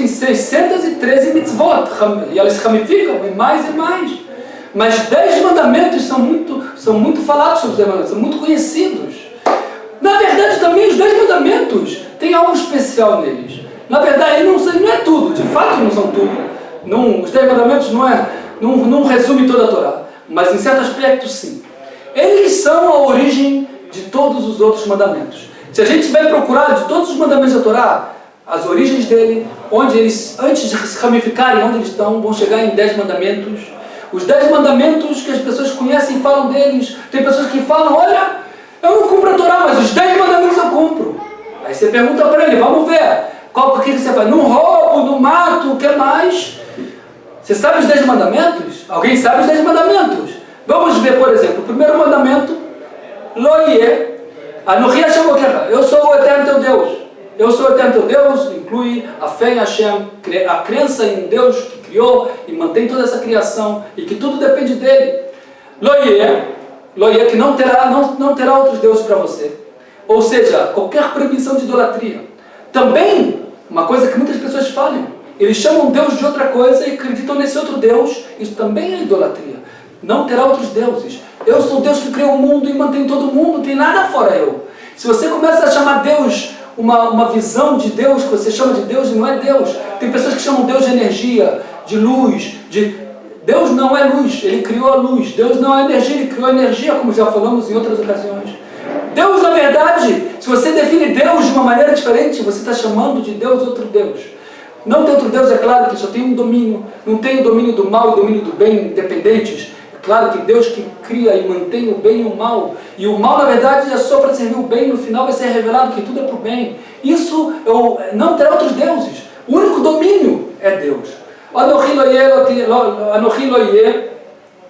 existem 613 mitzvot, e elas se ramificam em mais e mais. Mas 10 mandamentos são muito falados sobre os 10 mandamentos, são muito conhecidos. Na verdade, também os 10 mandamentos têm algo especial neles. Na verdade, não é tudo, de fato não são tudo. Os 10 mandamentos não resume toda a Torá, mas em certo aspecto sim. Eles são a origem de todos os outros mandamentos. Se a gente vai procurar de todos os mandamentos da Torá, as origens dele, onde eles, antes de se ramificarem, onde eles estão, vão chegar em 10 mandamentos. Os 10 mandamentos que as pessoas conhecem e falam deles. Tem pessoas que falam, olha, eu não cumpro a Torá, mas os 10 mandamentos eu cumpro. Aí você pergunta para ele, vamos ver, o que você faz? Não roubo, não mato, o que mais? Você sabe os 10 mandamentos? Alguém sabe os 10 mandamentos? Vamos ver, por exemplo, o primeiro mandamento, Loie, Anochi Hashem Elokecha, eu sou o eterno teu Deus. Eu sou o eterno teu Deus, inclui a fé em Hashem, a crença em Deus que criou e mantém toda essa criação e que tudo depende dele. Loie, que não terá outros deuses para você. Ou seja, qualquer proibição de idolatria. Também, uma coisa que muitas pessoas falam, eles chamam Deus de outra coisa e acreditam nesse outro Deus, isso também é idolatria. Não terá outros deuses. Eu sou o Deus que criou o mundo e mantém todo mundo, não tem nada fora eu. Se você começa a chamar Deus, uma visão de Deus que você chama de Deus e não é Deus. Tem pessoas que chamam Deus de energia, de luz, Deus não é luz, Ele criou a luz. Deus não é energia, Ele criou a energia, como já falamos em outras ocasiões. Deus, na verdade, se você define Deus de uma maneira diferente, você está chamando de Deus outro Deus. Não tem outro Deus, é claro que só tem um domínio. Não tem o domínio do mal e o domínio do bem independentes. É claro que Deus que cria e mantém o bem e o mal. E o mal, na verdade, é só para servir o bem. No final vai ser revelado que tudo é para o bem. Isso não terá outros deuses. O único domínio é Deus. Anochi Loie,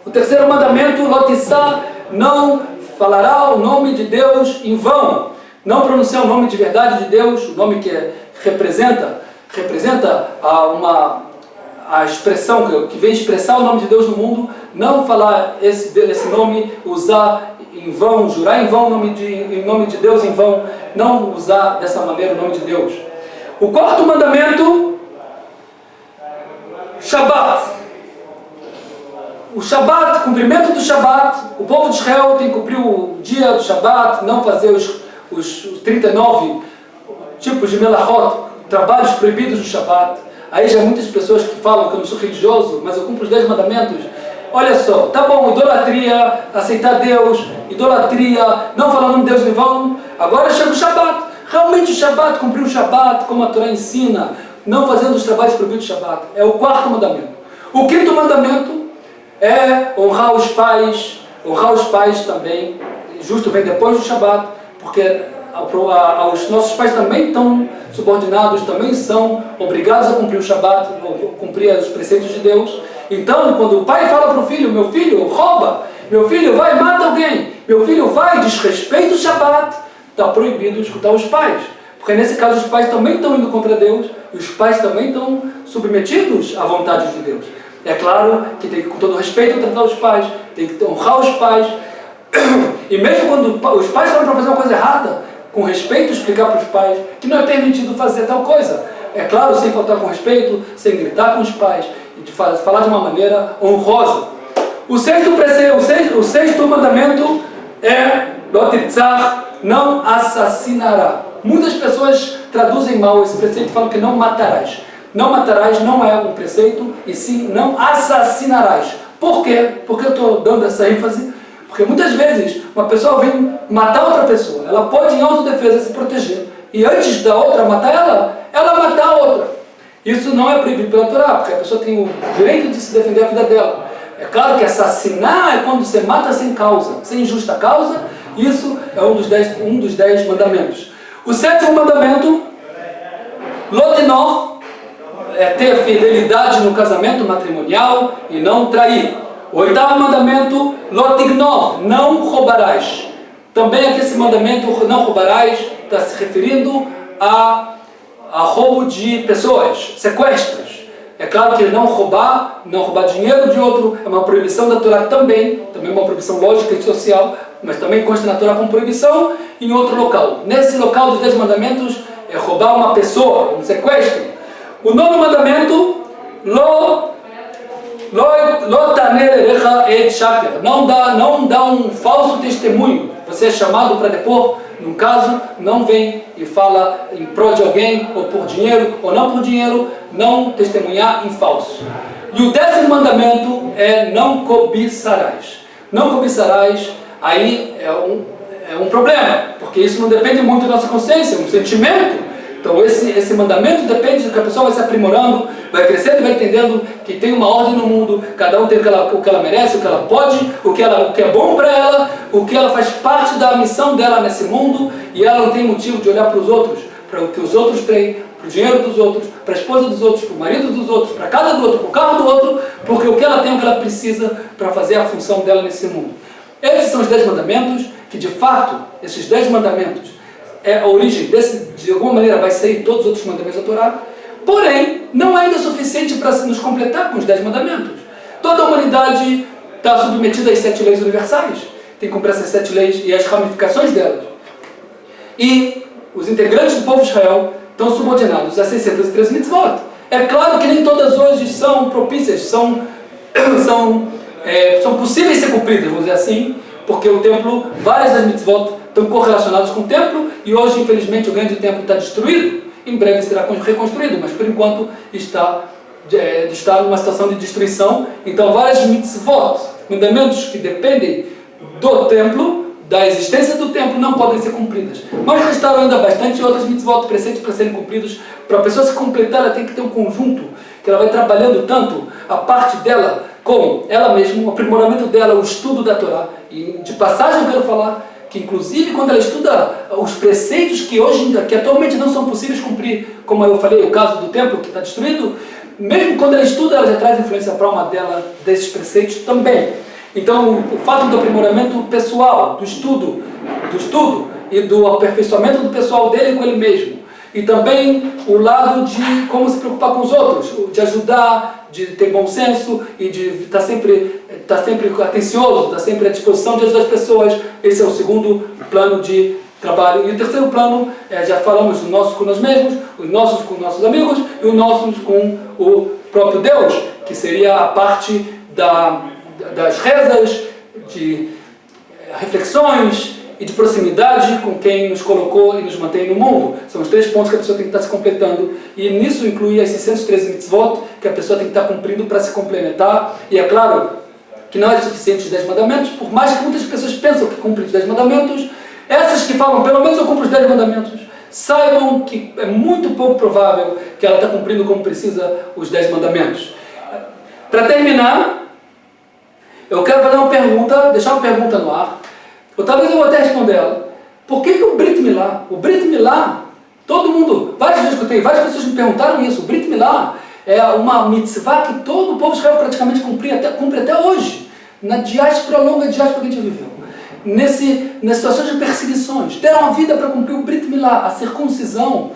o terceiro mandamento, Lotissá, não falará o nome de Deus em vão. Não pronunciar o nome de verdade de Deus, o nome que representa a expressão que vem expressar o nome de Deus no mundo. Não falar esse nome, usar em vão, jurar em vão em nome de Deus em vão, não usar dessa maneira o nome de Deus. O quarto mandamento, Shabat. O Shabat, cumprimento do Shabat, o povo de Israel tem que cumprir o dia do Shabat, não fazer os 39 tipos de melachot, trabalhos proibidos do Shabat. Aí já muitas pessoas que falam que eu não sou religioso, mas eu cumpro os 10 mandamentos. Olha só, tá bom, idolatria, aceitar Deus, idolatria, não falar o nome de Deus em vão. Agora chega o Shabat. Realmente o Shabat, cumprir o Shabat, como a Torá ensina, não fazendo os trabalhos proibidos do Shabat. É o quarto mandamento. O quinto mandamento é honrar os pais. Honrar os pais também, justo vem depois do Shabat, porque os nossos pais também estão subordinados, também são obrigados a cumprir o Shabat, cumprir os preceitos de Deus. Então, quando o pai fala para o filho, meu filho rouba, meu filho vai e mata alguém, meu filho vai e desrespeita o Shabat, está proibido escutar os pais. Porque nesse caso os pais também estão indo contra Deus, e os pais também estão submetidos à vontade de Deus. É claro que tem que, com todo respeito, tratar os pais, tem que honrar os pais. E mesmo quando os pais falam para fazer uma coisa errada, com respeito explicar para os pais que não é permitido fazer tal coisa. É claro, sem faltar com respeito, sem gritar com os pais, e de falar de uma maneira honrosa. O sexto mandamento é Lotitzah, não assassinará. Muitas pessoas traduzem mal esse preceito e falam que não matarás. Não matarás não é um preceito, e sim não assassinarás. Por quê? Por que eu estou dando essa ênfase? Porque muitas vezes uma pessoa vem matar outra pessoa, ela pode em autodefesa se proteger, e antes da outra matar ela matar a outra. Isso não é proibido pela Torá, porque a pessoa tem o direito de se defender a vida dela. É claro que assassinar é quando você mata sem causa, sem justa causa. Isso é um dos 10 mandamentos. O sétimo mandamento, Lotinov, é ter fidelidade no casamento matrimonial e não trair. O oitavo mandamento, Lotignov, não roubarás. Também aqui esse mandamento, não roubarás, está se referindo a roubo de pessoas, sequestros. É claro que não roubar dinheiro de outro, é uma proibição da Torá também uma proibição lógica e social, mas também consta na Torá como proibição em outro local. Nesse local dos 10 mandamentos, é roubar uma pessoa, um sequestro. O nono mandamento, Lo taner erecha et shaker. Não dá um falso testemunho. Você é chamado para depor, num caso, não vem e fala em prol de alguém, ou por dinheiro, ou não por dinheiro, não testemunhar em falso. E o 10º mandamento é não cobiçarás. Não cobiçarás, aí é um problema, porque isso não depende muito da nossa consciência, é um sentimento. Então esse mandamento depende de que a pessoa vai se aprimorando, vai crescendo e vai entendendo que tem uma ordem no mundo, cada um tem o que ela merece, o que ela pode, o que é bom para ela, o que ela faz parte da missão dela nesse mundo, e ela não tem motivo de olhar para os outros, para o que os outros têm, para o dinheiro dos outros, para a esposa dos outros, para o marido dos outros, para a casa do outro, para o carro do outro, porque o que ela tem, o que ela precisa para fazer a função dela nesse mundo. Esses são os 10 mandamentos, que de fato, esses 10 mandamentos, a origem de alguma maneira vai sair todos os outros mandamentos da Torá, porém, não é ainda suficiente para nos completar com os 10 mandamentos. Toda a humanidade está submetida às 7 leis universais, tem que cumprir essas 7 leis e as ramificações delas. E os integrantes do povo de Israel estão subordinados a 613 mitzvot. É claro que nem todas hoje são propícias, são possíveis de ser cumpridas, vamos dizer assim, porque o templo, várias das mitzvot estão correlacionadas com o templo, e hoje, infelizmente, o grande templo está destruído. Em breve será reconstruído, mas por enquanto está numa situação de destruição. Então, várias mitzvot, mandamentos que dependem do templo, da existência do templo, não podem ser cumpridas. Mas restaram ainda bastante outras mitzvot, preceitos para serem cumpridos. Para a pessoa se completar, ela tem que ter um conjunto, que ela vai trabalhando tanto a parte dela com ela mesma, o aprimoramento dela, o estudo da Torá. E de passagem eu quero falar que, inclusive, quando ela estuda os preceitos que atualmente não são possíveis cumprir, como eu falei, o caso do templo que está destruído, mesmo quando ela estuda, ela já traz influência para a alma dela desses preceitos também. Então, o fato do aprimoramento pessoal, do estudo e do aperfeiçoamento do pessoal dele com ele mesmo, e também o lado de como se preocupar com os outros, de ajudar, de ter bom senso e de estar sempre atencioso, estar sempre à disposição de ajudar as pessoas. Esse é o segundo plano de trabalho. E o terceiro plano, já falamos, o nosso com nós mesmos, os nossos com nossos amigos e os nossos com o próprio Deus, que seria a parte das rezas, de reflexões e de proximidade com quem nos colocou e nos mantém no mundo. São os 3 pontos que a pessoa tem que estar se completando. E nisso inclui as 613 mitzvot, que a pessoa tem que estar cumprindo para se complementar. E é claro que não é suficiente os 10 mandamentos, por mais que muitas pessoas pensam que cumprem os 10 mandamentos, essas que falam, pelo menos eu cumpro os 10 mandamentos, saibam que é muito pouco provável que ela está cumprindo como precisa os 10 mandamentos. Para terminar, eu quero fazer uma pergunta, deixar uma pergunta no ar, ou talvez eu vou até responder ela. Por que o Brit Milá? O Brit Milá, todo mundo, várias pessoas me perguntaram isso. O Brit Milá é uma mitzvah que todo o povo de Israel praticamente cumpre até hoje, na longa diáspora que a gente viveu. Nas situações de perseguições, deram a vida para cumprir o Brit Milá, a circuncisão.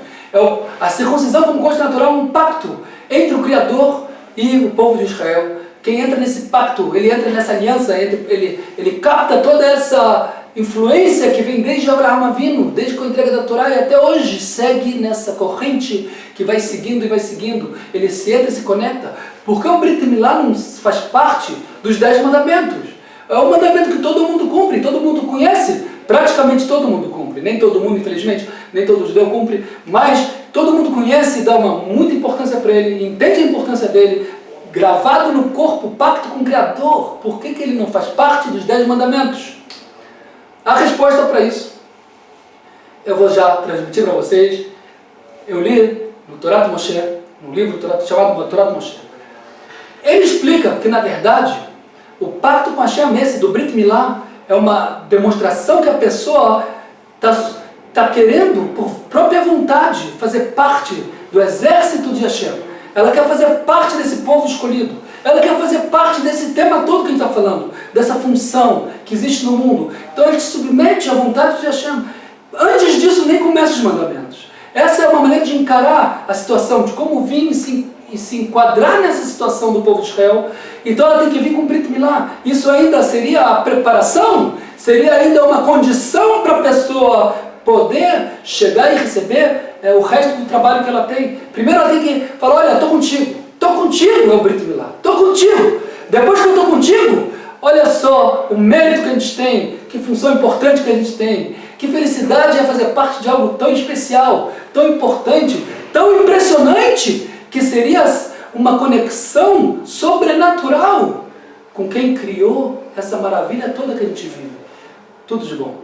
A circuncisão, como coisa natural, é um pacto entre o Criador e o povo de Israel. Quem entra nesse pacto, ele entra nessa aliança, ele capta toda essa influência que vem desde Abraão Avinu, desde a entrega da Torá, e até hoje segue nessa corrente que vai seguindo e vai seguindo. Ele se entra e se conecta. Porque o Brit Milá não faz parte dos 10 mandamentos. É um mandamento que todo mundo cumpre, todo mundo conhece, praticamente todo mundo cumpre. Nem todo mundo, infelizmente, nem todo judeu cumpre, mas todo mundo conhece e dá muita importância para ele, entende a importância dele, gravado no corpo, pacto com o Criador. Por que ele não faz parte dos 10 mandamentos? A resposta para isso, eu vou já transmitir para vocês. Eu li no Torá de Moshe, no livro chamado Torá de Moshe. Ele explica que, na verdade, o pacto com Hashem, esse do Brit Milá, é uma demonstração que a pessoa está querendo, por própria vontade, fazer parte do exército de Hashem. Ela quer fazer parte desse povo escolhido. Ela quer fazer parte desse tema todo que a gente está falando, dessa função que existe no mundo. Então ele se submete à vontade de Hashem. Antes disso, nem começa os mandamentos. Essa é uma maneira de encarar a situação, de como vir e se enquadrar nessa situação do povo de Israel. Então ela tem que vir com o Brit Milá. Isso ainda seria a preparação, seria ainda uma condição para a pessoa poder chegar e receber o resto do trabalho que ela tem. Primeiro ela tem que falar, olha, estou contigo, é o Brito Milá, estou contigo. Depois que eu estou contigo, olha só o mérito que a gente tem, que função importante que a gente tem, que felicidade é fazer parte de algo tão especial, tão importante, tão impressionante, que seria uma conexão sobrenatural com quem criou essa maravilha toda que a gente vive. Tudo de bom.